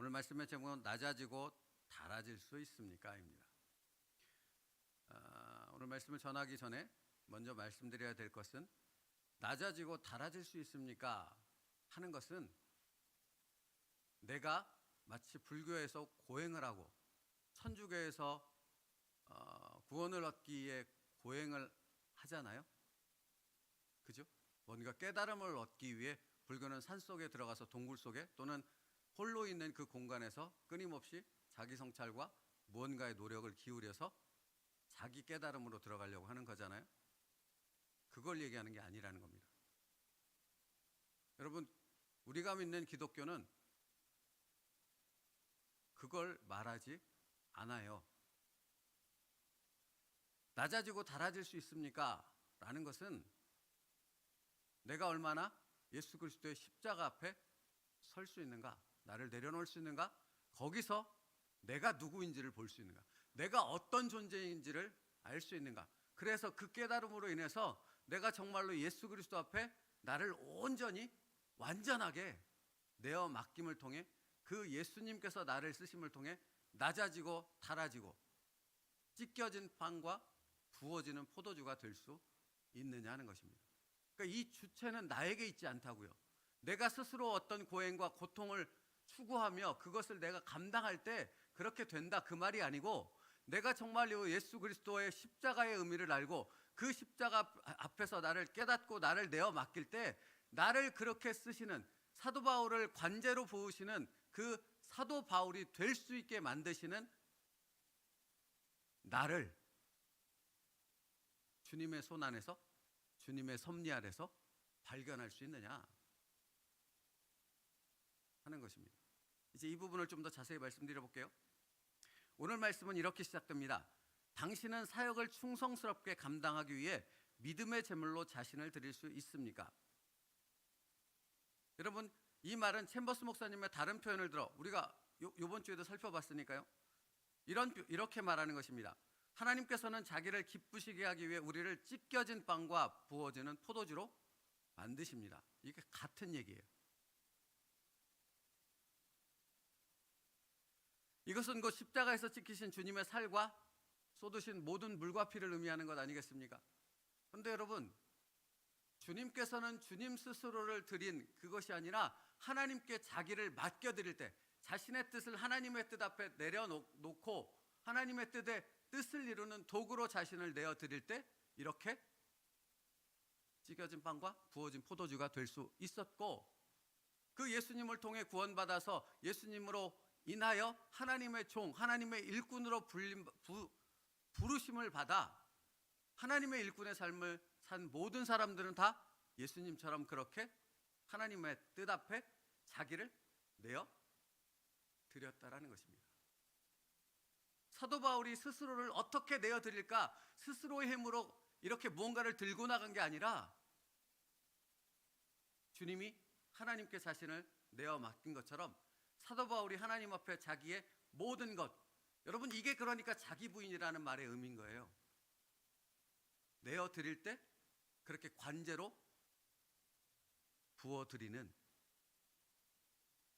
오늘 말씀의 제목은 낮아지고 달아질 수 있습니까? 입니다. 오늘 말씀을 전하기 전에 먼저 말씀드려야 될 것은 낮아지고 달아질 수 있습니까? 하는 것은 내가 마치 불교에서 고행을 하고 천주교에서 구원을 얻기 위해 고행을 하잖아요. 그죠? 뭔가 깨달음을 얻기 위해 불교는 산속에 들어가서 동굴 속에 또는 홀로 있는 그 공간에서 끊임없이 자기 성찰과 무언가의 노력을 기울여서 자기 깨달음으로 들어가려고 하는 거잖아요. 그걸 얘기하는 게 아니라는 겁니다. 여러분, 우리가 믿는 기독교는 그걸 말하지 않아요. 낮아지고 달아질 수 있습니까? 라는 것은 내가 얼마나 예수 그리스도의 십자가 앞에 설 수 있는가, 나를 내려놓을 수 있는가, 거기서 내가 누구인지를 볼 수 있는가, 내가 어떤 존재인지를 알 수 있는가. 그래서 그 깨달음으로 인해서 내가 정말로 예수 그리스도 앞에 나를 온전히 완전하게 내어 맡김을 통해 그 예수님께서 나를 쓰심을 통해 낮아지고 달아지고 찢겨진 빵과 부어지는 포도주가 될 수 있느냐 하는 것입니다. 그러니까 이 주체는 나에게 있지 않다고요. 내가 스스로 어떤 고행과 고통을 추구하며 그것을 내가 감당할 때 그렇게 된다, 그 말이 아니고, 내가 정말로 예수 그리스도의 십자가의 의미를 알고 그 십자가 앞에서 나를 깨닫고 나를 내어 맡길 때 나를 그렇게 쓰시는 사도 바울을 관제로 부으시는 그 사도 바울이 될 수 있게 만드시는 나를 주님의 손 안에서, 주님의 섭리 아래서 발견할 수 있느냐 하는 것입니다. 이제 이 부분을 좀 더 자세히 말씀드려 볼게요. 오늘 말씀은 이렇게 시작됩니다. 당신은 사역을 충성스럽게 감당하기 위해 믿음의 제물로 자신을 드릴 수 있습니까? 여러분, 이 말은 챔버스 목사님의 다른 표현을 들어 우리가 이번 주에도 살펴봤으니까요. 이렇게 말하는 것입니다. 하나님께서는 자기를 기쁘시게 하기 위해 우리를 찢겨진 빵과 부어지는 포도주로 만드십니다. 이게 같은 얘기예요. 이것은 곧 십자가에서 찍히신 주님의 살과 쏟으신 모든 물과 피를 의미하는 것 아니겠습니까? 그런데 여러분, 주님께서는 주님 스스로를 드린 그것이 아니라 하나님께 자기를 맡겨드릴 때, 자신의 뜻을 하나님의 뜻 앞에 내려놓고 하나님의 뜻을 이루는 도구로 자신을 내어드릴 때 이렇게 찢겨진 빵과 부어진 포도주가 될 수 있었고, 그 예수님을 통해 구원받아서 예수님으로 인하여 하나님의 종, 하나님의 일꾼으로 부르심을 받아 하나님의 일꾼의 삶을 산 모든 사람들은 다 예수님처럼 그렇게 하나님의 뜻 앞에 자기를 내어 드렸다라는 것입니다. 사도 바울이 스스로를 어떻게 내어 드릴까? 스스로의 힘으로 이렇게 무언가를 들고 나간 게 아니라 주님이 하나님께 자신을 내어 맡긴 것처럼 사도 바울이 하나님 앞에 자기의 모든 것, 여러분, 이게 그러니까 자기 부인이라는 말의 의미인 거예요. 내어 드릴 때 그렇게 관제로 부어 드리는,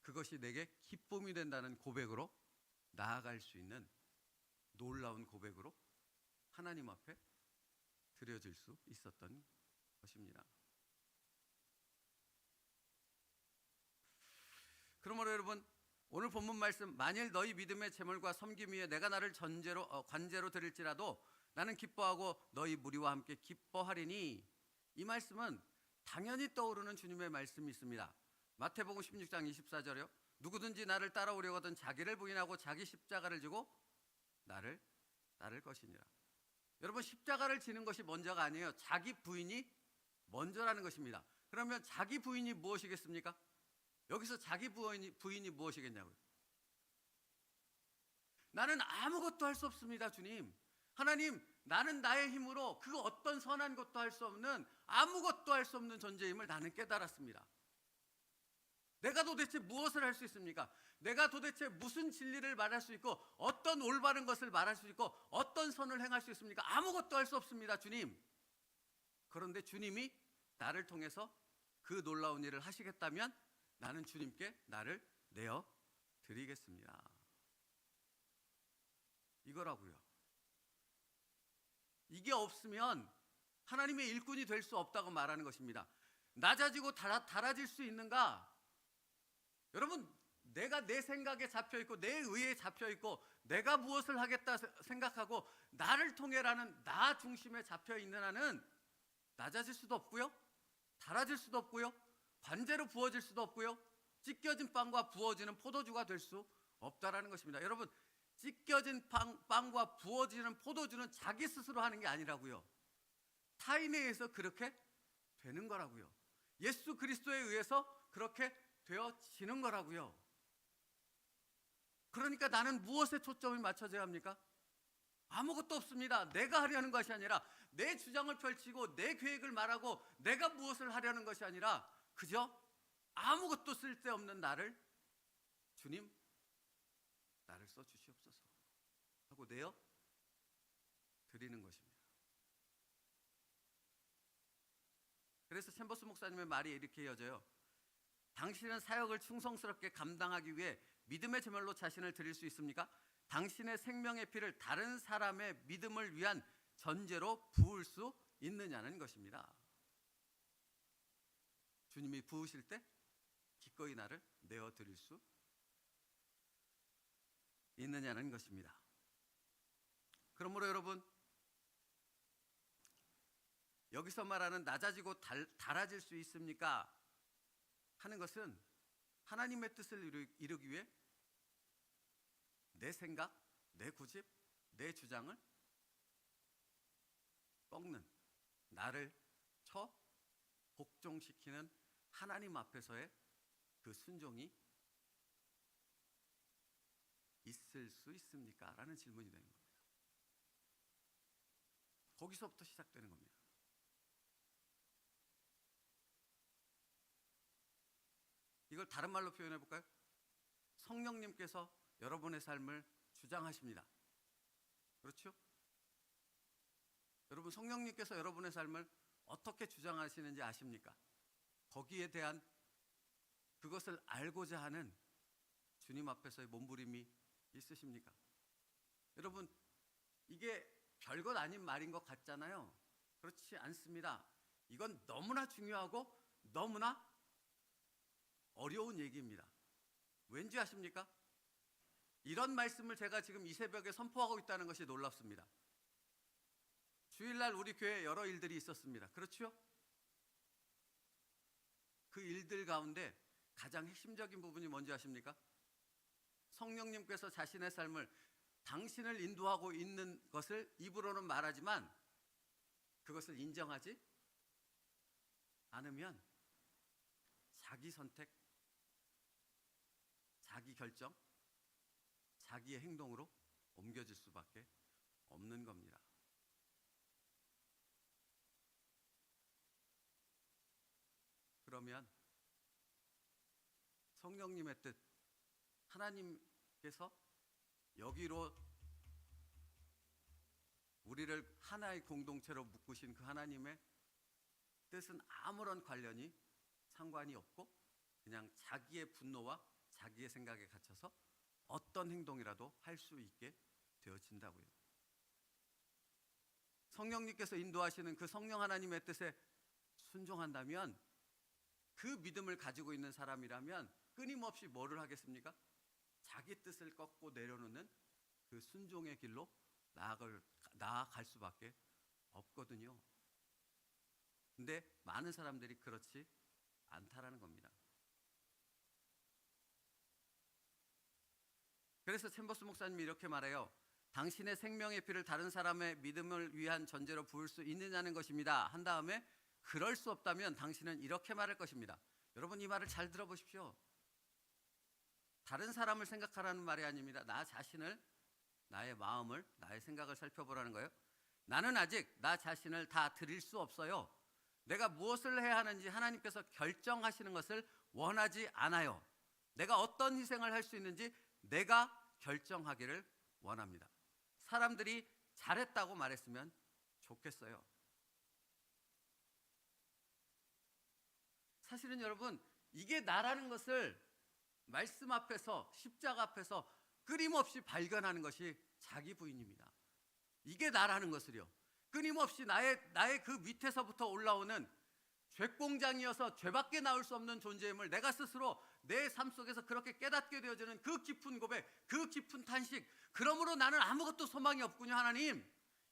그것이 내게 기쁨이 된다는 고백으로 나아갈 수 있는 놀라운 고백으로 하나님 앞에 드려질 수 있었던 것입니다. 그러므로 여러분, 오늘 본문 말씀, 만일 너희 믿음의 제물과 섬김 위에 내가 나를 관제로 드릴지라도 나는 기뻐하고 너희 무리와 함께 기뻐하리니, 이 말씀은 당연히 떠오르는 주님의 말씀이 있습니다. 마태복음 16장 24절이요. 누구든지 나를 따라오려거든 자기를 부인하고 자기 십자가를 지고 나를 따를 것이니라. 여러분, 십자가를 지는 것이 먼저가 아니에요. 자기 부인이 먼저라는 것입니다. 그러면 자기 부인이 무엇이겠습니까? 여기서 자기 부인이 무엇이겠냐고요? 나는 아무것도 할 수 없습니다, 주님. 하나님, 나는 나의 힘으로 그 어떤 선한 것도 할 수 없는, 아무것도 할 수 없는 존재임을 나는 깨달았습니다. 내가 도대체 무엇을 할 수 있습니까? 내가 도대체 무슨 진리를 말할 수 있고 어떤 올바른 것을 말할 수 있고 어떤 선을 행할 수 있습니까? 아무것도 할 수 없습니다, 주님. 그런데 주님이 나를 통해서 그 놀라운 일을 하시겠다면 나는 주님께 나를 내어 드리겠습니다. 이거라고요. 이게 없으면 하나님의 일꾼이 될 수 없다고 말하는 것입니다. 낮아지고 달아질 수 있는가? 여러분, 내가 내 생각에 잡혀 있고 내 의에 잡혀 있고 내가 무엇을 하겠다 생각하고 나를 통해라는 나 중심에 잡혀 있는 한은 낮아질 수도 없고요, 달아질 수도 없고요, 관제로 부어질 수도 없고요, 찢겨진 빵과 부어지는 포도주가 될 수 없다라는 것입니다. 여러분, 찢겨진 빵과 부어지는 포도주는 자기 스스로 하는 게 아니라고요. 타인에 의해서 그렇게 되는 거라고요. 예수 그리스도에 의해서 그렇게 되어지는 거라고요. 그러니까 나는 무엇에 초점이 맞춰져야 합니까? 아무것도 없습니다. 내가 하려는 것이 아니라 내 주장을 펼치고 내 계획을 말하고 내가 무엇을 하려는 것이 아니라 그저 아무것도 쓸데없는 나를 주님 나를 써주시옵소서 하고 내어 드리는 것입니다. 그래서 챔버스 목사님의 말이 이렇게 이어져요. 당신은 사역을 충성스럽게 감당하기 위해 믿음의 제물로 자신을 드릴 수 있습니까? 당신의 생명의 피를 다른 사람의 믿음을 위한 전제로 부을 수 있느냐는 것입니다. 주님이 부으실 때 기꺼이 나를 내어드릴 수 있느냐는 것입니다. 그러므로 여러분, 여기서 말하는 낮아지고 달아질 수 있습니까? 하는 것은 하나님의 뜻을 이루기 위해 내 생각, 내 고집, 내 주장을 꺾는, 나를 복종시키는 하나님 앞에서의 그 순종이 있을 수 있습니까? 라는 질문이 되는 겁니다. 거기서부터 시작되는 겁니다. 이걸 다른 말로 표현해 볼까요? 성령님께서 여러분의 삶을 주장하십니다. 그렇죠? 여러분, 성령님께서 여러분의 삶을 어떻게 주장하시는지 아십니까? 거기에 대한 그것을 알고자 하는 주님 앞에서의 몸부림이 있으십니까? 여러분, 이게 별것 아닌 말인 것 같잖아요. 그렇지 않습니다. 이건 너무나 중요하고 너무나 어려운 얘기입니다. 왠지 아십니까? 이런 말씀을 제가 지금 이 새벽에 선포하고 있다는 것이 놀랍습니다. 주일날 우리 교회에 여러 일들이 있었습니다. 그렇죠? 그 일들 가운데 가장 핵심적인 부분이 뭔지 아십니까? 성령님께서 자신의 삶을 당신을 인도하고 있는 것을 입으로는 말하지만 그것을 인정하지 않으면 자기 선택, 자기 결정, 자기의 행동으로 옮겨질 수밖에 없는 겁니다. 그러면 성령님의 뜻, 하나님께서 여기로 우리를 하나의 공동체로 묶으신 그 하나님의 뜻은 아무런 상관이 없고 그냥 자기의 분노와 자기의 생각에 갇혀서 어떤 행동이라도 할 수 있게 되어진다고요. 성령님께서 인도하시는 그 성령 하나님의 뜻에 순종한다면, 그 믿음을 가지고 있는 사람이라면 끊임없이 뭐를 하겠습니까? 자기 뜻을 꺾고 내려놓는 그 순종의 길로 나아갈 수밖에 없거든요. 근데 많은 사람들이 그렇지 않다라는 겁니다. 그래서 챔버스 목사님이 이렇게 말해요. 당신의 생명의 피를 다른 사람의 믿음을 위한 전제로 부을 수 있느냐는 것입니다. 한 다음에 그럴 수 없다면 당신은 이렇게 말할 것입니다. 여러분, 이 말을 잘 들어보십시오. 다른 사람을 생각하라는 말이 아닙니다. 나 자신을, 나의 마음을, 나의 생각을 살펴보라는 거예요. 나는 아직 나 자신을 다 드릴 수 없어요. 내가 무엇을 해야 하는지 하나님께서 결정하시는 것을 원하지 않아요. 내가 어떤 희생을 할 수 있는지 내가 결정하기를 원합니다. 사람들이 잘했다고 말했으면 좋겠어요. 사실은 여러분, 이게 나라는 것을 말씀 앞에서, 십자가 앞에서 끊임없이 발견하는 것이 자기 부인입니다. 이게 나라는 것을요. 끊임없이 나의 그 밑에서부터 올라오는 죄공장이어서 죄밖에 나올 수 없는 존재임을 내가 스스로 내 삶 속에서 그렇게 깨닫게 되어지는 그 깊은 고백, 그 깊은 탄식. 그러므로 나는 아무것도 소망이 없군요. 하나님,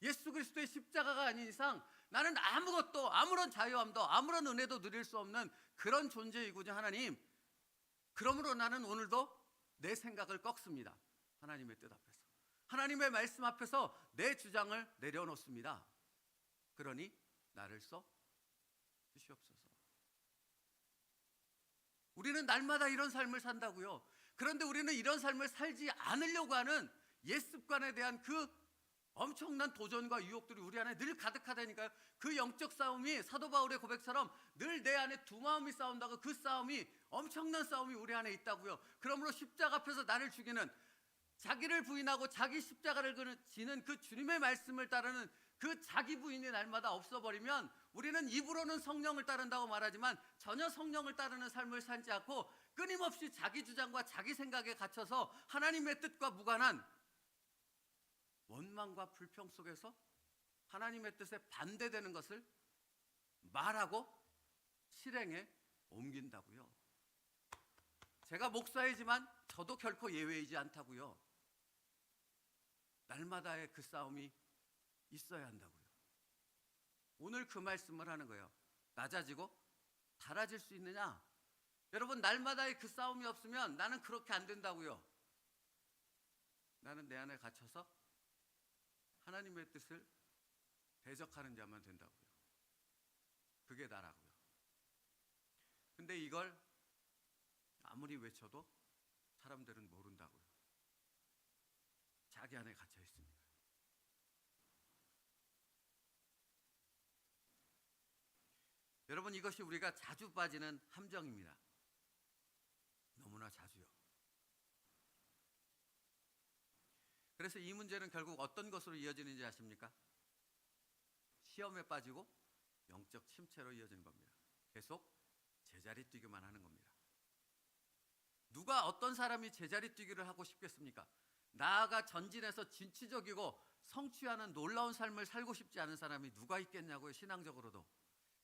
예수 그리스도의 십자가가 아닌 이상 나는 아무것도, 아무런 자유함도 아무런 은혜도 누릴 수 없는 그런 존재이군요. 하나님, 그러므로 나는 오늘도 내 생각을 꺾습니다. 하나님의 뜻 앞에서, 하나님의 말씀 앞에서 내 주장을 내려놓습니다. 그러니 나를 써 주시옵소서. 우리는 날마다 이런 삶을 산다고요. 그런데 우리는 이런 삶을 살지 않으려고 하는 옛 습관에 대한 그 엄청난 도전과 유혹들이 우리 안에 늘 가득하다니까요. 그 영적 싸움이 사도 바울의 고백처럼 늘 내 안에 두 마음이 싸운다고, 그 싸움이, 엄청난 싸움이 우리 안에 있다고요. 그러므로 십자가 앞에서 나를 죽이는, 자기를 부인하고 자기 십자가를 지는 그 주님의 말씀을 따르는 그 자기 부인이 날마다 없어버리면 우리는 입으로는 성령을 따른다고 말하지만 전혀 성령을 따르는 삶을 살지 않고 끊임없이 자기 주장과 자기 생각에 갇혀서 하나님의 뜻과 무관한 원망과 불평 속에서 하나님의 뜻에 반대되는 것을 말하고 실행에 옮긴다고요. 제가 목사이지만 저도 결코 예외이지 않다고요. 날마다의 그 싸움이 있어야 한다고요. 오늘 그 말씀을 하는 거예요. 낮아지고 달아질 수 있느냐? 여러분, 날마다의 그 싸움이 없으면 나는 그렇게 안 된다고요. 나는 내 안에 갇혀서 하나님의 뜻을 대적하는 자만 된다고요. 그게 나라고요. 근데 이걸 아무리 외쳐도 사람들은 모른다고요. 자기 안에 갇혀 있습니다. 여러분, 이것이 우리가 자주 빠지는 함정입니다. 너무나 자주요. 그래서 이 문제는 결국 어떤 것으로 이어지는지 아십니까? 시험에 빠지고 영적 침체로 이어지는 겁니다. 계속 제자리 뛰기만 하는 겁니다. 누가, 어떤 사람이 제자리 뛰기를 하고 싶겠습니까? 나아가 전진해서 진취적이고 성취하는 놀라운 삶을 살고 싶지 않은 사람이 누가 있겠냐고요. 신앙적으로도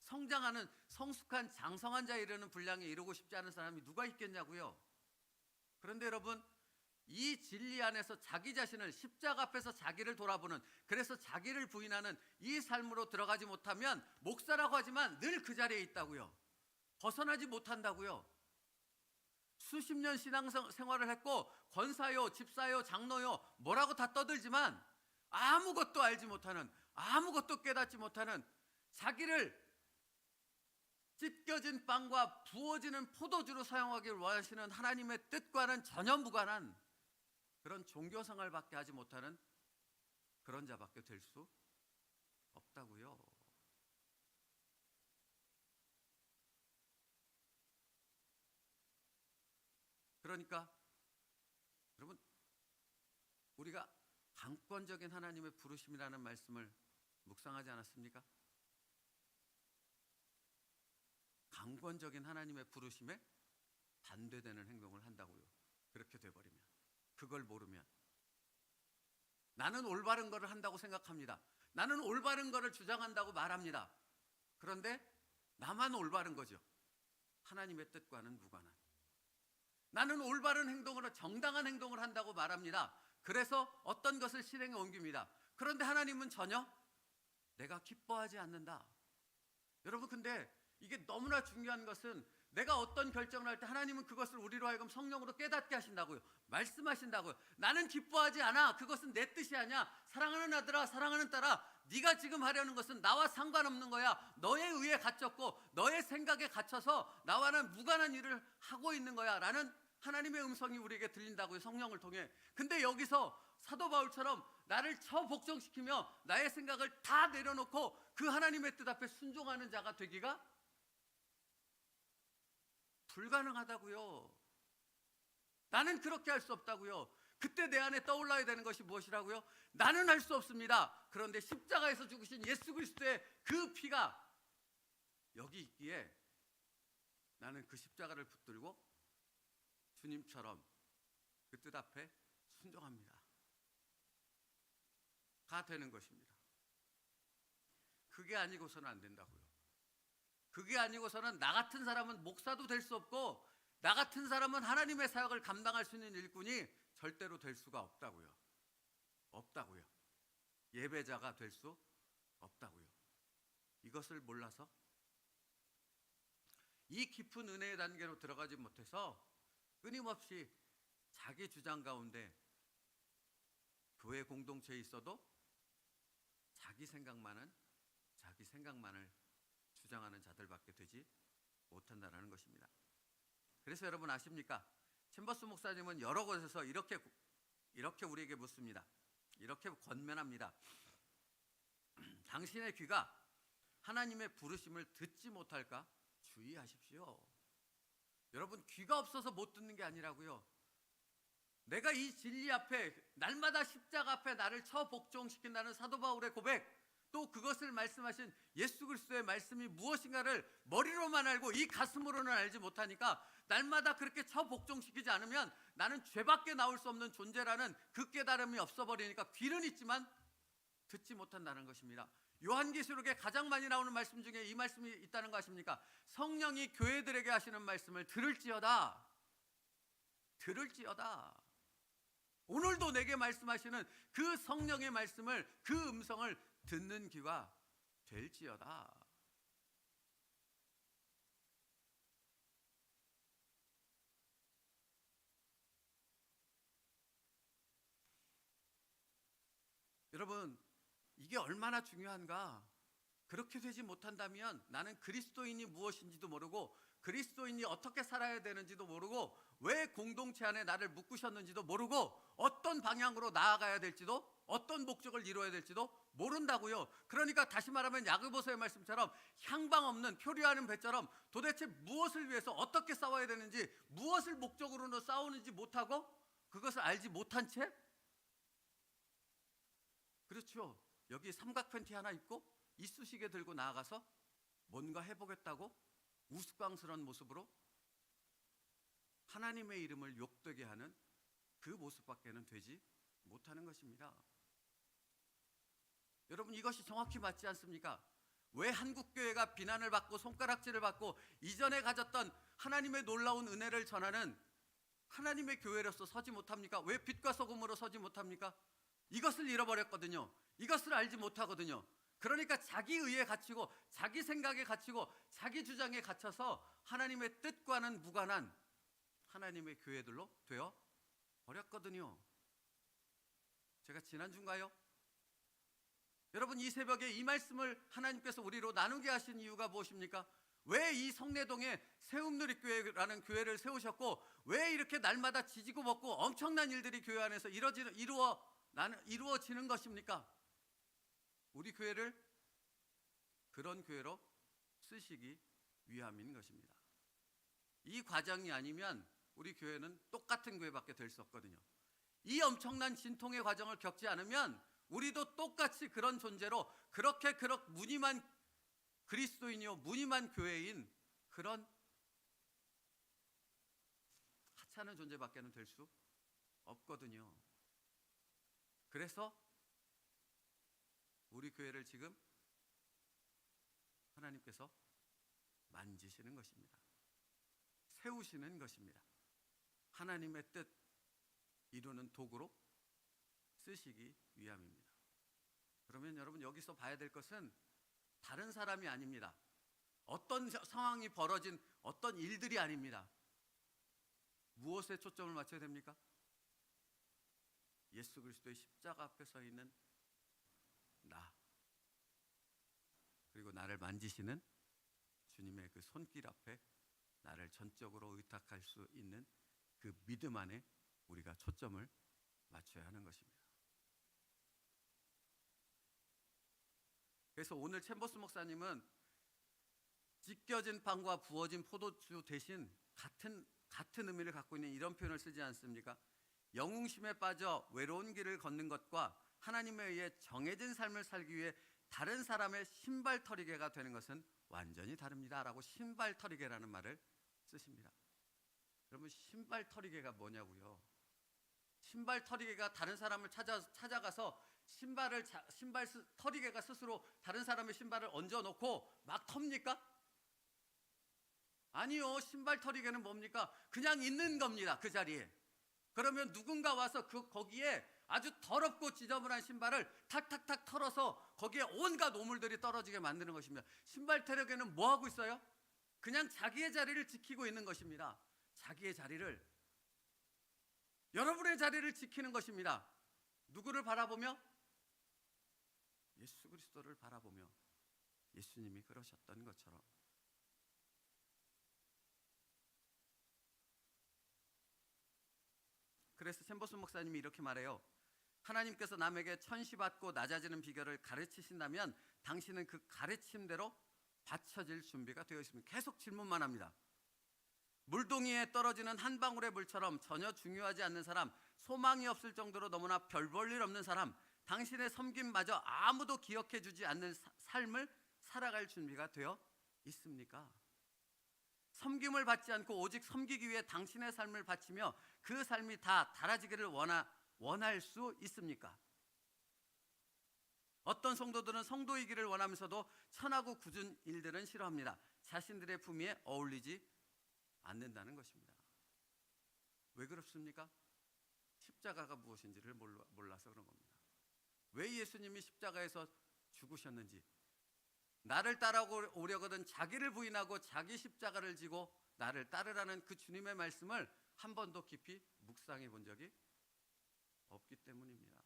성장하는 성숙한 장성한 자에 이르는 분량에 이르고 싶지 않은 사람이 누가 있겠냐고요. 그런데 여러분, 이 진리 안에서 자기 자신을, 십자가 앞에서 자기를 돌아보는, 그래서 자기를 부인하는 이 삶으로 들어가지 못하면 목사라고 하지만 늘 그 자리에 있다고요. 벗어나지 못한다고요. 수십 년 신앙생활을 했고 권사요, 집사요, 장로요 뭐라고 다 떠들지만 아무것도 알지 못하는, 아무것도 깨닫지 못하는, 자기를 찢겨진 빵과 부어지는 포도주로 사용하기를 원하시는 하나님의 뜻과는 전혀 무관한 그런 종교생활밖에 하지 못하는 그런 자밖에 될 수 없다고요. 그러니까 여러분, 우리가 강권적인 하나님의 부르심이라는 말씀을 묵상하지 않았습니까? 강권적인 하나님의 부르심에 반대되는 행동을 한다고요. 그렇게 돼버리면, 그걸 모르면. 나는 올바른 거를 한다고 생각합니다. 나는 올바른 거를 주장한다고 말합니다. 그런데 나만 올바른 거죠. 하나님의 뜻과는 무관한. 나는 올바른 행동으로, 정당한 행동을 한다고 말합니다. 그래서 어떤 것을 실행에 옮깁니다. 그런데 하나님은 전혀 내가 기뻐하지 않는다. 여러분, 근데 이게 너무나 중요한 것은 내가 어떤 결정을 할 때 하나님은 그것을 우리로 하여금 성령으로 깨닫게 하신다고요. 말씀하신다고요. 나는 기뻐하지 않아. 그것은 내 뜻이 아니야. 사랑하는 아들아, 사랑하는 딸아, 네가 지금 하려는 것은 나와 상관없는 거야. 너의 의에 갇혔고 너의 생각에 갇혀서 나와는 무관한 일을 하고 있는 거야 라는 하나님의 음성이 우리에게 들린다고요. 성령을 통해. 근데 여기서 사도 바울처럼 나를 처복종시키며 나의 생각을 다 내려놓고 그 하나님의 뜻 앞에 순종하는 자가 되기가 불가능하다고요. 나는 그렇게 할 수 없다고요. 그때 내 안에 떠올라야 되는 것이 무엇이라고요? 나는 할 수 없습니다. 그런데 십자가에서 죽으신 예수 그리스도의 그 피가 여기 있기에 나는 그 십자가를 붙들고 주님처럼 그 뜻 앞에 순종합니다. 가 되는 것입니다. 그게 아니고서는 안 된다고요. 그게 아니고서는 나 같은 사람은 목사도 될 수 없고, 나 같은 사람은 하나님의 사역을 감당할 수 있는 일꾼이 절대로 될 수가 없다고요. 없다고요. 예배자가 될 수 없다고요. 이것을 몰라서 이 깊은 은혜의 단계로 들어가지 못해서 끊임없이 자기 주장 가운데 교회 공동체에 있어도 자기 생각만을 주장하는 자들밖에 되지 못한다는 것입니다. 그래서 여러분 아십니까? 챔버스 목사님은 여러 곳에서 이렇게 우리에게 묻습니다. 이렇게 권면합니다. 당신의 귀가 하나님의 부르심을 듣지 못할까 주의하십시오. 여러분, 귀가 없어서 못 듣는 게 아니라고요. 내가 이 진리 앞에 날마다 십자가 앞에 나를 처복종시킨다는 사도 바울의 고백, 또 그것을 말씀하신 예수 그리스도의 말씀이 무엇인가를 머리로만 알고 이 가슴으로는 알지 못하니까 날마다 그렇게 처복종시키지 않으면 나는 죄밖에 나올 수 없는 존재라는 그 깨달음이 없어버리니까 귀는 있지만 듣지 못한다는 것입니다. 요한계시록에 가장 많이 나오는 말씀 중에 이 말씀이 있다는 거 아십니까? 성령이 교회들에게 하시는 말씀을 들을지어다. 오늘도 내게 말씀하시는 그 성령의 말씀을, 그 음성을 듣는 귀가 될지어다. 여러분, 이게 얼마나 중요한가? 그렇게 되지 못한다면 나는 그리스도인이 무엇인지도 모르고, 그리스도인이 어떻게 살아야 되는지도 모르고, 왜 공동체 안에 나를 묶으셨는지도 모르고, 어떤 방향으로 나아가야 될지도, 어떤 목적을 이루어야 될지도 모른다고요. 그러니까 다시 말하면 야고보서의 말씀처럼 향방 없는 표류하는 배처럼 도대체 무엇을 위해서 어떻게 싸워야 되는지, 무엇을 목적으로 싸우는지 못하고, 그것을 알지 못한 채, 그렇죠, 여기 삼각 팬티 하나 입고 이쑤시개 들고 나아가서 뭔가 해보겠다고 우스꽝스러운 모습으로 하나님의 이름을 욕되게 하는 그 모습밖에는 되지 못하는 것입니다. 여러분, 이것이 정확히 맞지 않습니까? 왜 한국교회가 비난을 받고 손가락질을 받고 이전에 가졌던 하나님의 놀라운 은혜를 전하는 하나님의 교회로서 서지 못합니까? 왜 빛과 소금으로 서지 못합니까? 이것을 잃어버렸거든요. 이것을 알지 못하거든요. 그러니까 자기 의에 갇히고, 자기 생각에 갇히고, 자기 주장에 갇혀서 하나님의 뜻과는 무관한 하나님의 교회들로 되어 버렸거든요. 제가 지난주인가요? 여러분, 이 새벽에 이 말씀을 하나님께서 우리로 나누게 하신 이유가 무엇입니까? 왜 이 성내동에 세움누리교회라는 교회를 세우셨고, 왜 이렇게 날마다 지지고 볶고 엄청난 일들이 교회 안에서 이루어지는 것입니까? 우리 교회를 그런 교회로 쓰시기 위함인 것입니다. 이 과정이 아니면 우리 교회는 똑같은 교회밖에 될 수 없거든요. 이 엄청난 진통의 과정을 겪지 않으면 우리도 똑같이 그런 존재로, 그렇게 무늬만 그리스도인이요 무늬만 교회인 그런 하찮은 존재밖에는 될 수 없거든요. 그래서 우리 교회를 지금 하나님께서 만지시는 것입니다. 세우시는 것입니다. 하나님의 뜻 이루는 도구로 쓰시기 위함입니다. 그러면 여러분, 여기서 봐야 될 것은 다른 사람이 아닙니다. 어떤 상황이 벌어진 어떤 일들이 아닙니다. 무엇에 초점을 맞춰야 됩니까? 예수 그리스도의 십자가 앞에 서 있는 나, 그리고 나를 만지시는 주님의 그 손길 앞에 나를 전적으로 의탁할 수 있는 그 믿음 안에 우리가 초점을 맞춰야 하는 것입니다. 그래서 오늘 챔버스 목사님은 찢겨진 빵과 부어진 포도주 대신 같은 의미를 갖고 있는 이런 표현을 쓰지 않습니까? 영웅심에 빠져 외로운 길을 걷는 것과 하나님에 의해 정해진 삶을 살기 위해 다른 사람의 신발털이개가 되는 것은 완전히 다릅니다 라고 신발털이개라는 말을 쓰십니다. 여러분, 신발 털이개가 뭐냐고요? 신발 털이개가 다른 사람을 찾아가서 털이개가 스스로 다른 사람의 신발을 얹어놓고 막 텁니까? 아니요. 신발 털이개는 뭡니까? 그냥 있는 겁니다. 그 자리에. 그러면 누군가 와서 거기에 아주 더럽고 지저분한 신발을 탁탁탁 털어서 거기에 온갖 오물들이 떨어지게 만드는 것입니다. 신발 털이개는 뭐 하고 있어요? 그냥 자기의 자리를 지키고 있는 것입니다. 자기의 자리를, 여러분의 자리를 지키는 것입니다. 누구를 바라보며? 예수 그리스도를 바라보며. 예수님이 그러셨던 것처럼. 그래서 샘버슨 목사님이 이렇게 말해요. 하나님께서 남에게 천시받고 낮아지는 비결을 가르치신다면 당신은 그 가르침대로 받쳐질 준비가 되어 있습니다. 계속 질문만 합니다. 물동이에 떨어지는 한 방울의 물처럼 전혀 중요하지 않는 사람, 소망이 없을 정도로 너무나 별 볼 일 없는 사람, 당신의 섬김마저 아무도 기억해 주지 않는 삶을 살아갈 준비가 되어 있습니까? 섬김을 받지 않고 오직 섬기기 위해 당신의 삶을 바치며 그 삶이 다 달아지기를 원할 수 있습니까? 어떤 성도들은 성도이기를 원하면서도 천하고 굳은 일들은 싫어합니다. 자신들의 품위에 어울리지 않는다는 것입니다. 왜 그렇습니까? 십자가가 무엇인지를 몰라서 그런 겁니다. 왜 예수님이 십자가에서 죽으셨는지, 나를 따라오려거든 자기를 부인하고 자기 십자가를 지고 나를 따르라는 그 주님의 말씀을 한 번도 깊이 묵상해 본 적이 없기 때문입니다.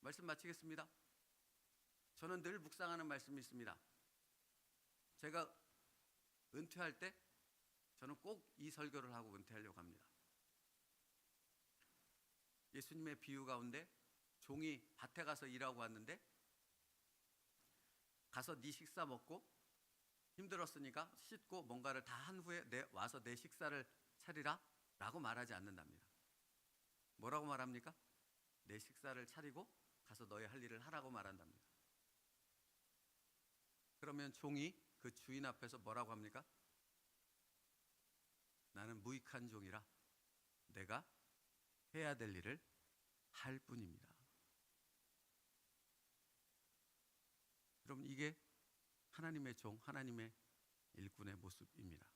말씀 마치겠습니다. 저는 늘 묵상하는 말씀이 있습니다. 제가 은퇴할 때 저는 꼭 이 설교를 하고 은퇴하려고 합니다. 예수님의 비유 가운데 종이 밭에 가서 일하고 왔는데, 가서 네 식사 먹고 힘들었으니까 씻고 뭔가를 다 한 후에 와서 내 식사를 차리라 라고 말하지 않는답니다. 뭐라고 말합니까? 내 식사를 차리고 가서 너의 할 일을 하라고 말한답니다. 그러면 종이 그 주인 앞에서 뭐라고 합니까? 나는 무익한 종이라 내가 해야 될 일을 할 뿐입니다. 여러분, 이게 하나님의 종, 하나님의 일꾼의 모습입니다.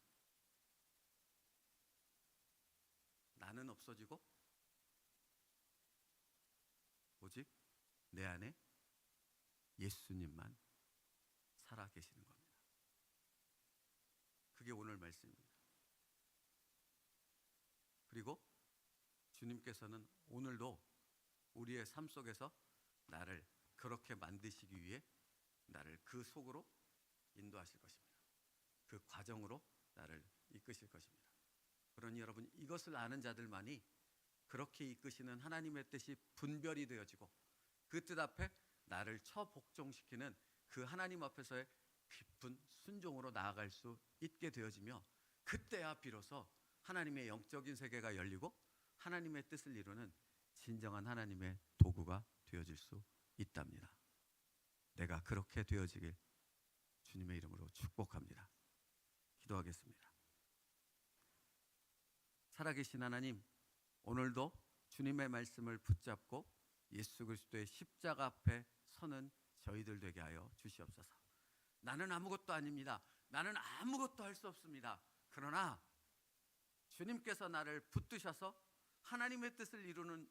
나는 없어지고 오직 내 안에 예수님만 살아 계시는 겁니다. 그게 오늘 말씀입니다. 그리고 주님께서는 오늘도 우리의 삶 속에서 나를 그렇게 만드시기 위해 나를 그 속으로 인도하실 것입니다. 그 과정으로 나를 이끄실 것입니다. 그러니 여러분, 이것을 아는 자들만이 그렇게 이끄시는 하나님의 뜻이 분별이 되어지고 그 뜻 앞에 나를 처복종시키는 그 하나님 앞에서의 깊은 순종으로 나아갈 수 있게 되어지며, 그때야 비로소 하나님의 영적인 세계가 열리고 하나님의 뜻을 이루는 진정한 하나님의 도구가 되어질 수 있답니다. 내가 그렇게 되어지길 주님의 이름으로 축복합니다. 기도하겠습니다. 살아계신 하나님, 오늘도 주님의 말씀을 붙잡고 예수 그리스도의 십자가 앞에 서는 저희들 되게 하여 주시옵소서. 나는 아무것도 아닙니다. 나는 아무것도 할 수 없습니다. 그러나 주님께서 나를 붙드셔서 하나님의 뜻을 이루는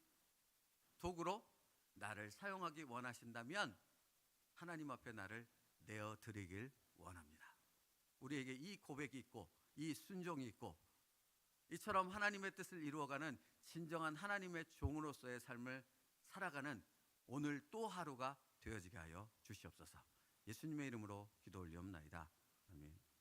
도구로 나를 사용하기 원하신다면 하나님 앞에 나를 내어드리길 원합니다. 우리에게 이 고백이 있고 이 순종이 있고 이처럼 하나님의 뜻을 이루어가는 진정한 하나님의 종으로서의 삶을 살아가는 오늘 또 하루가 되어지게 하여 주시옵소서. 예수님의 이름으로 기도 올리옵나이다. 아멘.